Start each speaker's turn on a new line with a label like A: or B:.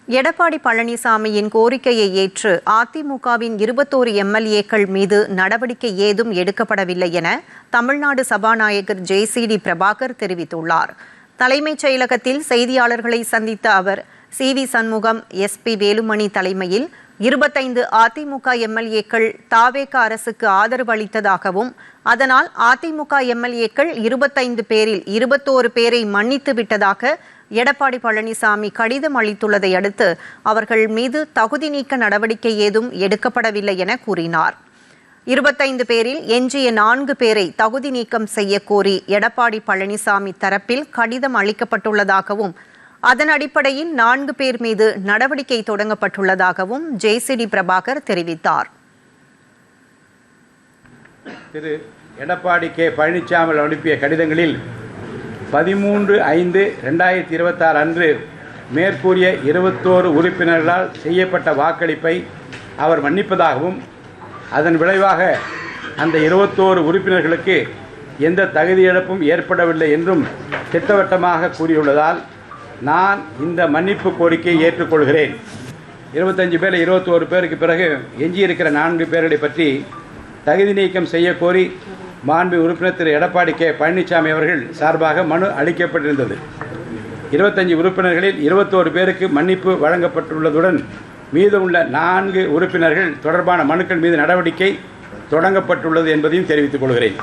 A: எடப்பாடி பழனிசாமியின் கோரிக்கையை ஏற்று அதிமுகவின் 21 எம்எல்ஏக்கள் மீது நடவடிக்கை ஏதும் எடுக்கப்படவில்லை என தமிழ்நாடு சபாநாயகர் ஜே.சி.டி. பிரபாகர் தெரிவித்துள்ளார். தலைமைச் செயலகத்தில் செய்தியாளர்களை சந்தித்த அவர், சி.வி. சண்முகம், எஸ்.பி. வேலுமணி தலைமையில் 25 அதிமுக எம்எல்ஏக்கள் தாவேக அரசுக்கு ஆதரவு அளித்ததாகவும், அதனால் அதிமுக எம்எல்ஏக்கள் 25 பேரில் 21 பேரை மன்னித்து விட்டதாக எடப்பாடி பழனிசாமி கடிதம் அளித்துள்ளதை அடுத்து அவர்கள் மீது தகுதி நீக்க நடவடிக்கை ஏதும் எடுக்கப்படவில்லை என கூறினார். 25 பேரில் எஞ்சிய 4 பேரை தகுதி நீக்கம் செய்ய கோரி எடப்பாடி பழனிசாமி தரப்பில் கடிதம் அளிக்கப்பட்டுள்ளதாகவும், அதன் அடிப்படையில் 4 பேர் மீது நடவடிக்கை தொடங்கப்பட்டுள்ளதாகவும் ஜே.சி.டி. பிரபாகர் தெரிவித்தார்.
B: திரு எடப்பாடி கே. பழனிசாமி அனுப்பிய கடிதங்களில் 13/5/2026 அன்று மேற்கூறிய 21 உறுப்பினர்களால் செய்யப்பட்ட வாக்களிப்பை அவர் மன்னிப்பதாகவும், அதன் விளைவாக அந்த 21 உறுப்பினர்களுக்கு எந்த தகுதி இழப்பும் ஏற்படவில்லை என்றும் திட்டவட்டமாக கூறியுள்ளதால் நான் இந்த மன்னிப்பு கோரிக்கையை ஏற்றுக்கொள்கிறேன். 25 பேர் 21 பேருக்கு பிறகு எஞ்சியிருக்கிற 4 பேர்களை பற்றி தகுதி நீக்கம் செய்ய கோரி மாண்பு உறுப்பினர் திரு எடப்பாடி கே. பழனிசாமி அவர்கள் சார்பாக மனு அளிக்கப்பட்டிருந்தது. 25 உறுப்பினர்களில் 21 பேருக்கு மன்னிப்பு வழங்கப்பட்டுள்ளதுடன் மீதமுள்ள 4 உறுப்பினர்கள் தொடர்பான மனுக்கள் மீது நடவடிக்கை தொடங்கப்பட்டுள்ளது என்பதையும் தெரிவித்துக் கொள்கிறேன்.